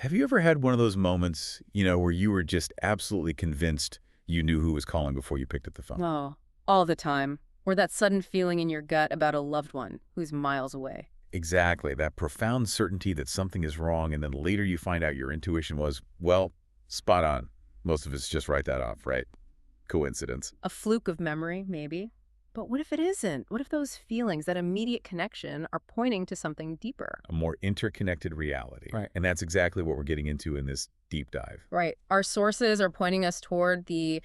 Have you ever had one of those moments, where you were just absolutely convinced you knew who was calling before you picked up the phone? Oh, all the time. Or that sudden feeling in your gut about a loved one who's miles away. Exactly, that profound certainty that something is wrong, and then later you find out your intuition was, well, spot on. Most of us just write that off, right? Coincidence. A fluke of memory, maybe. But what if it isn't? What if those feelings, that immediate connection, are pointing to something deeper? A more interconnected reality. Right. And that's exactly what we're getting into in this deep dive. Right. Our sources are pointing us toward the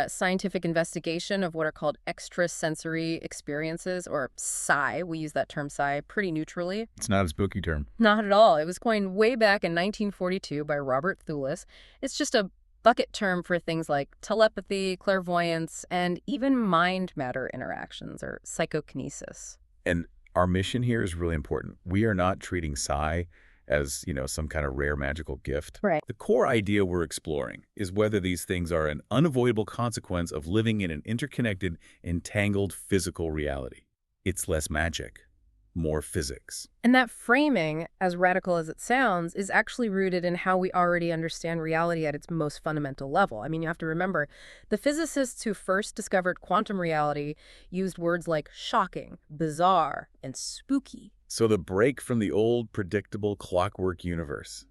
scientific investigation of what are called extrasensory experiences, or psi. We use that term psi pretty neutrally. It's not a spooky term. Not at all. It was coined way back in 1942 by Robert Thulis. It's just a bucket term for things like telepathy, clairvoyance, and even mind-matter interactions, or psychokinesis. And our mission here is really important. We are not treating psi as, some kind of rare magical gift. Right. The core idea we're exploring is whether these things are an unavoidable consequence of living in an interconnected, entangled physical reality. It's less magic, more physics. And that framing, as radical as it sounds, is actually rooted in how we already understand reality at its most fundamental level. I mean, you have to remember, the physicists who first discovered quantum reality used words like shocking, bizarre, and spooky. So the break from the old, predictable clockwork universe,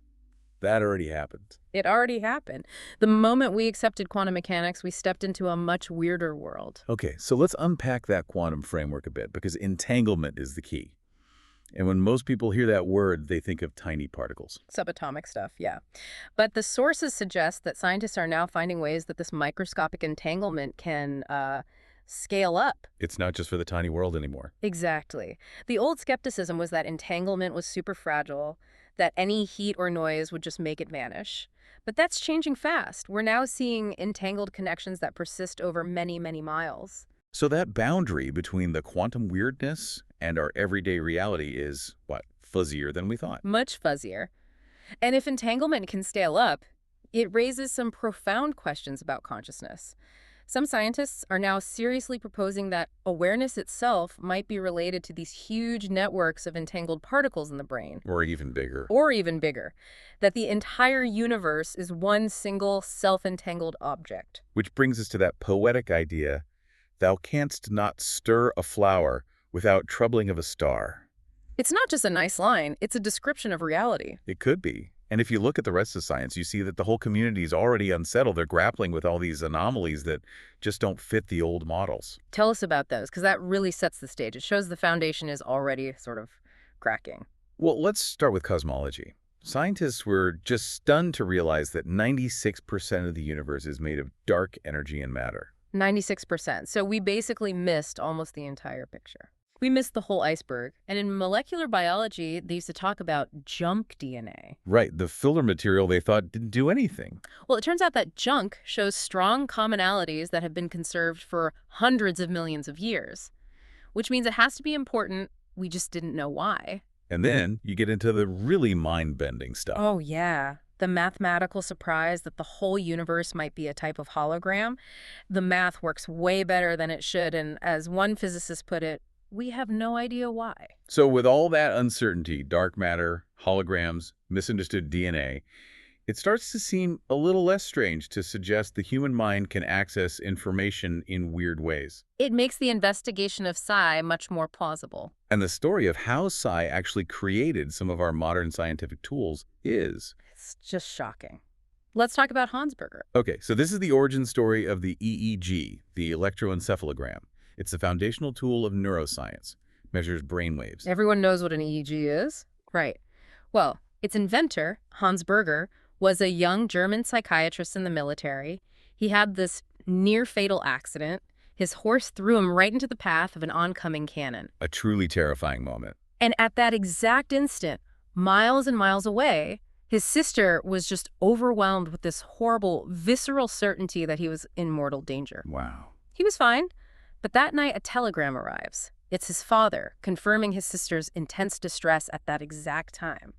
that already happened. It already happened. The moment we accepted quantum mechanics, we stepped into a much weirder world. Okay, so let's unpack that quantum framework a bit, because entanglement is the key. And when most people hear that word, they think of tiny particles. Subatomic stuff, yeah. But the sources suggest that scientists are now finding ways that this microscopic entanglement can scale up. It's not just for the tiny world anymore. Exactly. The old skepticism was that entanglement was super fragile, that any heat or noise would just make it vanish. But that's changing fast. We're now seeing entangled connections that persist over many, many miles. So that boundary between the quantum weirdness and our everyday reality is, what, fuzzier than we thought? Much fuzzier. And if entanglement can scale up, it raises some profound questions about consciousness. Some scientists are now seriously proposing that awareness itself might be related to these huge networks of entangled particles in the brain. Or even bigger. Or even bigger. That the entire universe is one single self-entangled object. Which brings us to that poetic idea, thou canst not stir a flower without troubling of a star. It's not just a nice line, it's a description of reality. It could be. And if you look at the rest of science, you see that the whole community is already unsettled. They're grappling with all these anomalies that just don't fit the old models. Tell us about those, because that really sets the stage. It shows the foundation is already sort of cracking. Well, let's start with cosmology. Scientists were just stunned to realize that 96% of the universe is made of dark energy and matter. 96%. So we basically missed almost the entire picture. We missed the whole iceberg. And in molecular biology, they used to talk about junk DNA. Right, the filler material they thought didn't do anything. Well, it turns out that junk shows strong commonalities that have been conserved for hundreds of millions of years, which means it has to be important. We just didn't know why. And then you get into the really mind-bending stuff. Oh, yeah. The mathematical surprise that the whole universe might be a type of hologram. The math works way better than it should, and as one physicist put it, we have no idea why. So with all that uncertainty, dark matter, holograms, misunderstood DNA, it starts to seem a little less strange to suggest the human mind can access information in weird ways. It makes the investigation of psi much more plausible. And the story of how psi actually created some of our modern scientific tools is... It's just shocking. Let's talk about Hansberger. Okay, so this is the origin story of the EEG, the electroencephalogram. It's the foundational tool of neuroscience, measures brainwaves. Everyone knows what an EEG is? Right. Well, its inventor, Hans Berger, was a young German psychiatrist in the military. He had this near-fatal accident. His horse threw him right into the path of an oncoming cannon. A truly terrifying moment. And at that exact instant, miles and miles away, his sister was just overwhelmed with this horrible, visceral certainty that he was in mortal danger. Wow. He was fine. But that night, a telegram arrives. It's his father, confirming his sister's intense distress at that exact time.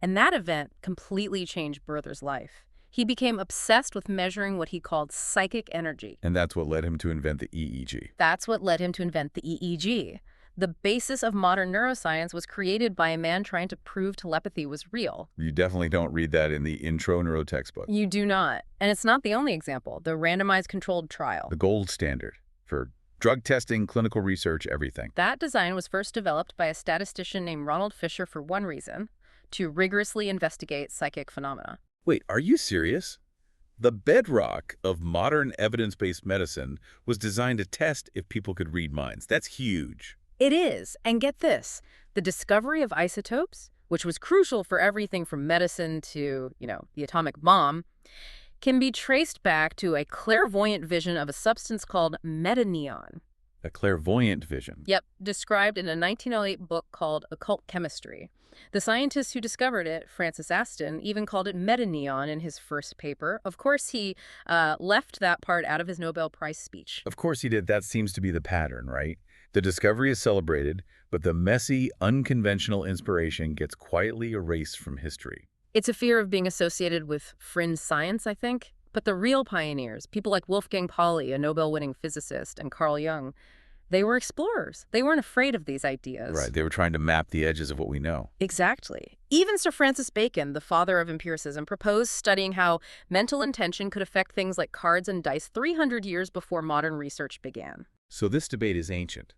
And that event completely changed Berger's life. He became obsessed with measuring what he called psychic energy. And that's what led him to invent the EEG. That's what led him to invent the EEG. The basis of modern neuroscience was created by a man trying to prove telepathy was real. You definitely don't read that in the intro neuro textbook. You do not. And it's not the only example. The randomized controlled trial. The gold standard for drug testing, clinical research, everything. That design was first developed by a statistician named Ronald Fisher for one reason: to rigorously investigate psychic phenomena. Wait, are you serious? The bedrock of modern evidence-based medicine was designed to test if people could read minds. That's huge. It is. And get this, the discovery of isotopes, which was crucial for everything from medicine to, the atomic bomb, can be traced back to a clairvoyant vision of a substance called metaneon. A clairvoyant vision. Yep, described in a 1908 book called Occult Chemistry. The scientist who discovered it, Francis Aston, even called it metaneon in his first paper. Of course, he left that part out of his Nobel Prize speech. Of course he did. That seems to be the pattern, right? The discovery is celebrated, but the messy, unconventional inspiration gets quietly erased from history. It's a fear of being associated with fringe science, I think. But the real pioneers, people like Wolfgang Pauli, a Nobel-winning physicist, and Carl Jung, they were explorers. They weren't afraid of these ideas. Right, they were trying to map the edges of what we know. Exactly. Even Sir Francis Bacon, the father of empiricism, proposed studying how mental intention could affect things like cards and dice 300 years before modern research began. So this debate is ancient.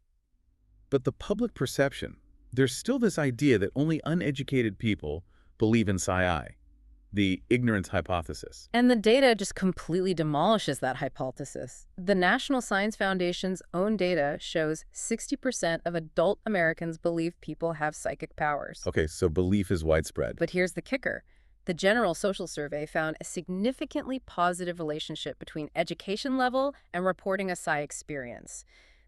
But the public perception, there's still this idea that only uneducated people believe in psi, the ignorance hypothesis. And the data just completely demolishes that hypothesis. The National Science Foundation's own data shows 60% of adult Americans believe people have psychic powers. Okay, so belief is widespread. But here's the kicker. The General Social Survey found a significantly positive relationship between education level and reporting a psi experience.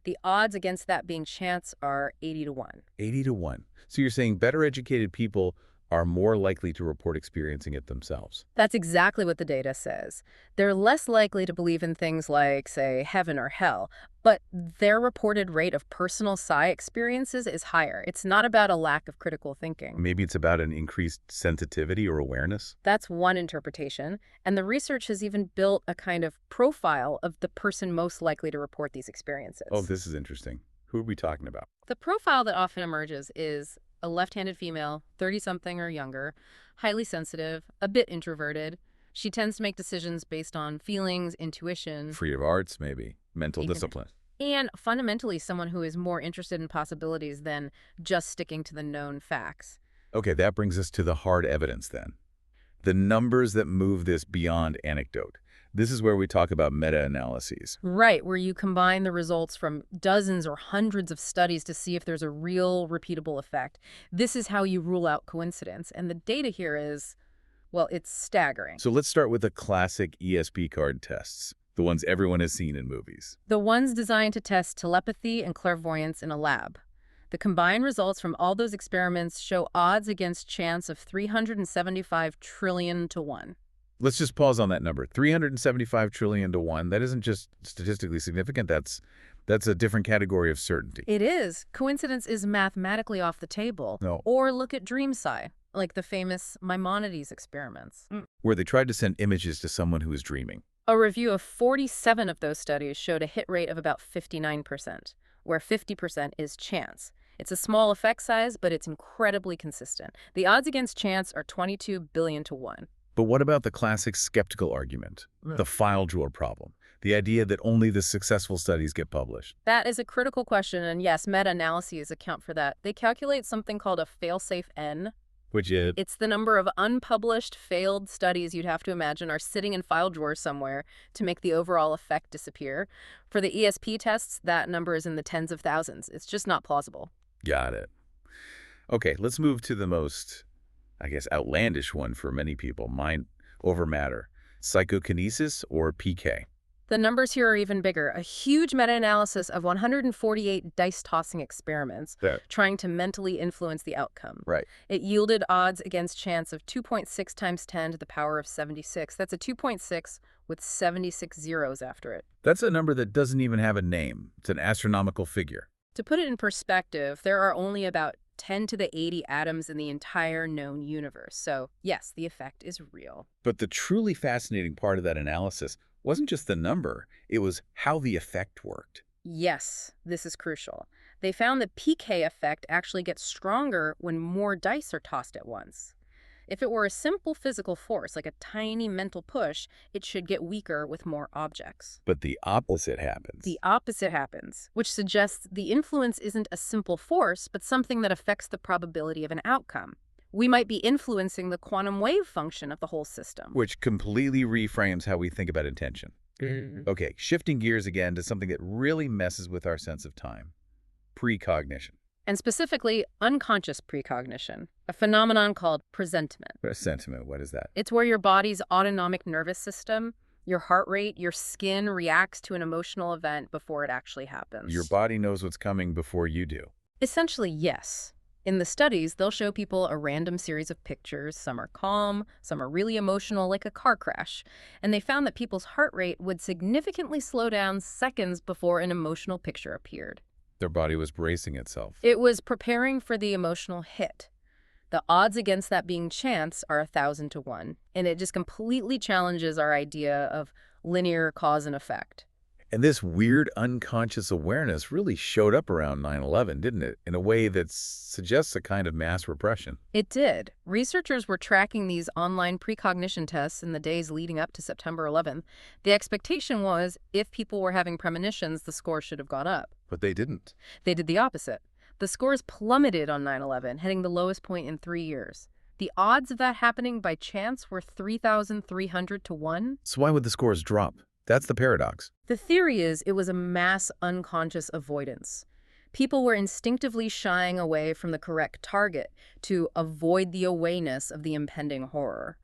The odds against that being chance are 80 to 1. 80 to 1. So you're saying better educated people are more likely to report experiencing it themselves. That's exactly what the data says. They're less likely to believe in things like, say, heaven or hell, but their reported rate of personal psi experiences is higher. It's not about a lack of critical thinking. Maybe it's about an increased sensitivity or awareness? That's one interpretation, and the research has even built a kind of profile of the person most likely to report these experiences. Oh, this is interesting. Who are we talking about? The profile that often emerges is a left-handed female, 30-something or younger, highly sensitive, a bit introverted. She tends to make decisions based on feelings, intuition. Free of arts, maybe. Mental discipline. And fundamentally someone who is more interested in possibilities than just sticking to the known facts. Okay, that brings us to the hard evidence then. The numbers that move this beyond anecdote. This is where we talk about meta-analyses. Right, where you combine the results from dozens or hundreds of studies to see if there's a real repeatable effect. This is how you rule out coincidence. And the data here is, well, it's staggering. So let's start with the classic ESP card tests, the ones everyone has seen in movies. The ones designed to test telepathy and clairvoyance in a lab. The combined results from all those experiments show odds against chance of 375 trillion to 1. Let's just pause on that number. 375 trillion to 1. That isn't just statistically significant. That's a different category of certainty. It is. Coincidence is mathematically off the table. No. Or look at dream psi, like the famous Maimonides experiments. Where they tried to send images to someone who was dreaming. A review of 47 of those studies showed a hit rate of about 59%, where 50% is chance. It's a small effect size, but it's incredibly consistent. The odds against chance are 22 billion to 1. But what about the classic skeptical argument, the file drawer problem, the idea that only the successful studies get published? That is a critical question, and yes, meta-analyses account for that. They calculate something called a fail-safe N. Which is? It's the number of unpublished, failed studies you'd have to imagine are sitting in file drawers somewhere to make the overall effect disappear. For the ESP tests, that number is in the tens of thousands. It's just not plausible. Got it. Okay, let's move to the most, I guess, outlandish one for many people, mind over matter, psychokinesis or PK. The numbers here are even bigger. A huge meta-analysis of 148 dice-tossing experiments trying to mentally influence the outcome. Right. It yielded odds against chance of 2.6 times 10 to the power of 76. That's a 2.6 with 76 zeros after it. That's a number that doesn't even have a name. It's an astronomical figure. To put it in perspective, there are only about 10 to the 80 atoms in the entire known universe. So, yes, the effect is real. But the truly fascinating part of that analysis wasn't just the number, it was how the effect worked. Yes, this is crucial. They found the PK effect actually gets stronger when more dice are tossed at once. If it were a simple physical force, like a tiny mental push, it should get weaker with more objects. But the opposite happens. The opposite happens, which suggests the influence isn't a simple force, but something that affects the probability of an outcome. We might be influencing the quantum wave function of the whole system. Which completely reframes how we think about intention. Okay, shifting gears again to something that really messes with our sense of time. Precognition. And specifically, unconscious precognition, a phenomenon called presentiment. Presentiment, what is that? It's where your body's autonomic nervous system, your heart rate, your skin reacts to an emotional event before it actually happens. Your body knows what's coming before you do. Essentially, yes. In the studies, they'll show people a random series of pictures. Some are calm, some are really emotional, like a car crash. And they found that people's heart rate would significantly slow down seconds before an emotional picture appeared. Their body was bracing itself. It was preparing for the emotional hit. The odds against that being chance are 1,000 to 1, and it just completely challenges our idea of linear cause and effect. And this weird unconscious awareness really showed up around 9/11, didn't it? In a way that suggests a kind of mass repression. It did. Researchers were tracking these online precognition tests in the days leading up to September 11th. The expectation was if people were having premonitions, the score should have gone up. But they didn't. They did the opposite. The scores plummeted on 9/11, hitting the lowest point in 3 years. The odds of that happening by chance were 3,300 to 1. So why would the scores drop? That's the paradox. The theory is it was a mass unconscious avoidance. People were instinctively shying away from the correct target to avoid the awareness of the impending horror.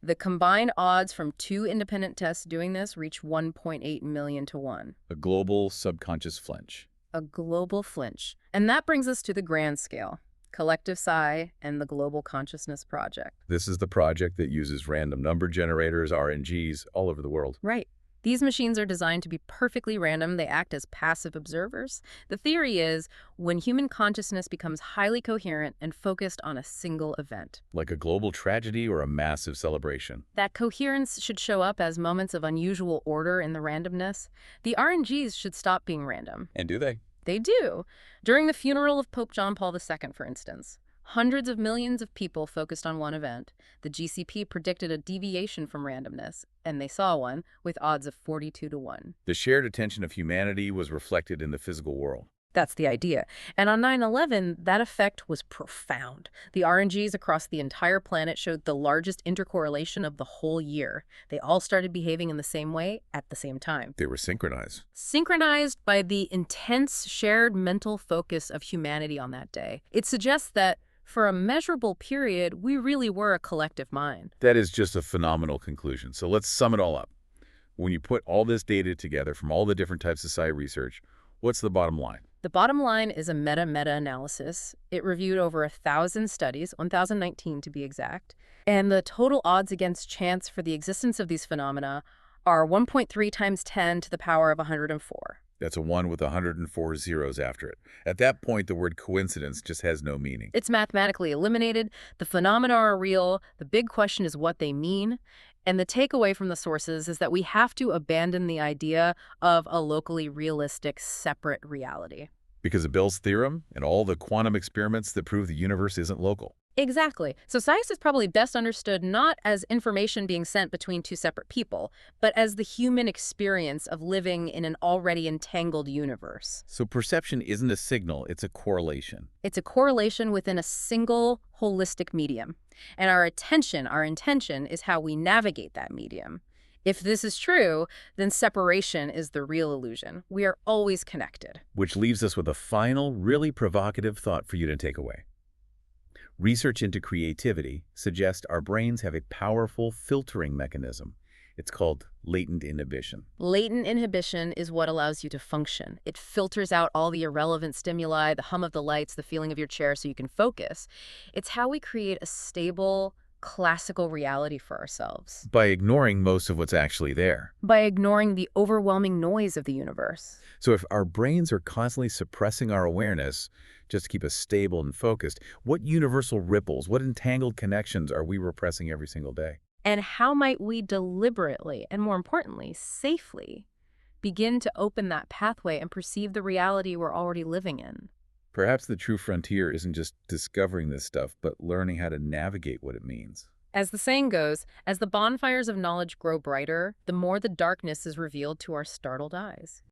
The combined odds from 2 independent tests doing this reached 1.8 million to 1. A global subconscious flinch. A global flinch. And that brings us to the grand scale. Collective Psi and the Global Consciousness Project. This is the project that uses random number generators, RNGs, all over the world. Right. These machines are designed to be perfectly random. They act as passive observers. The theory is when human consciousness becomes highly coherent and focused on a single event. Like a global tragedy or a massive celebration. That coherence should show up as moments of unusual order in the randomness. The RNGs should stop being random. And do they? They do. During the funeral of Pope John Paul II, for instance, hundreds of millions of people focused on one event. The GCP predicted a deviation from randomness, and they saw one, with odds of 42 to 1. The shared attention of humanity was reflected in the physical world. That's the idea. And on 9/11, that effect was profound. The RNGs across the entire planet showed the largest intercorrelation of the whole year. They all started behaving in the same way at the same time. They were synchronized. Synchronized by the intense shared mental focus of humanity on that day. It suggests that for a measurable period, we really were a collective mind. That is just a phenomenal conclusion. So let's sum it all up. When you put all this data together from all the different types of psi research, what's the bottom line? The bottom line is a meta-analysis. It reviewed over 1,000 studies, 1,019 to be exact, and the total odds against chance for the existence of these phenomena are 1.3 times 10 to the power of 104. That's a 1 with 104 zeros after it. At that point, the word coincidence just has no meaning. It's mathematically eliminated. The phenomena are real. The big question is what they mean. And the takeaway from the sources is that we have to abandon the idea of a locally realistic, separate reality. Because of Bell's theorem and all the quantum experiments that prove the universe isn't local. Exactly. So science is probably best understood not as information being sent between 2 separate people, but as the human experience of living in an already entangled universe. So perception isn't a signal, it's a correlation. It's a correlation within a single holistic medium. And our intention is how we navigate that medium. If this is true, then separation is the real illusion. We are always connected. Which leaves us with a final, really provocative thought for you to take away. Research into creativity suggests our brains have a powerful filtering mechanism. It's called latent inhibition. Latent inhibition is what allows you to function. It filters out all the irrelevant stimuli, the hum of the lights, the feeling of your chair so you can focus. It's how we create a stable, classical reality for ourselves. By ignoring most of what's actually there. By ignoring the overwhelming noise of the universe. So if our brains are constantly suppressing our awareness just to keep us stable and focused, what universal ripples, what entangled connections are we repressing every single day? And how might we deliberately, and more importantly, safely, begin to open that pathway and perceive the reality we're already living in? Perhaps the true frontier isn't just discovering this stuff, but learning how to navigate what it means. As the saying goes, as the bonfires of knowledge grow brighter, the more the darkness is revealed to our startled eyes.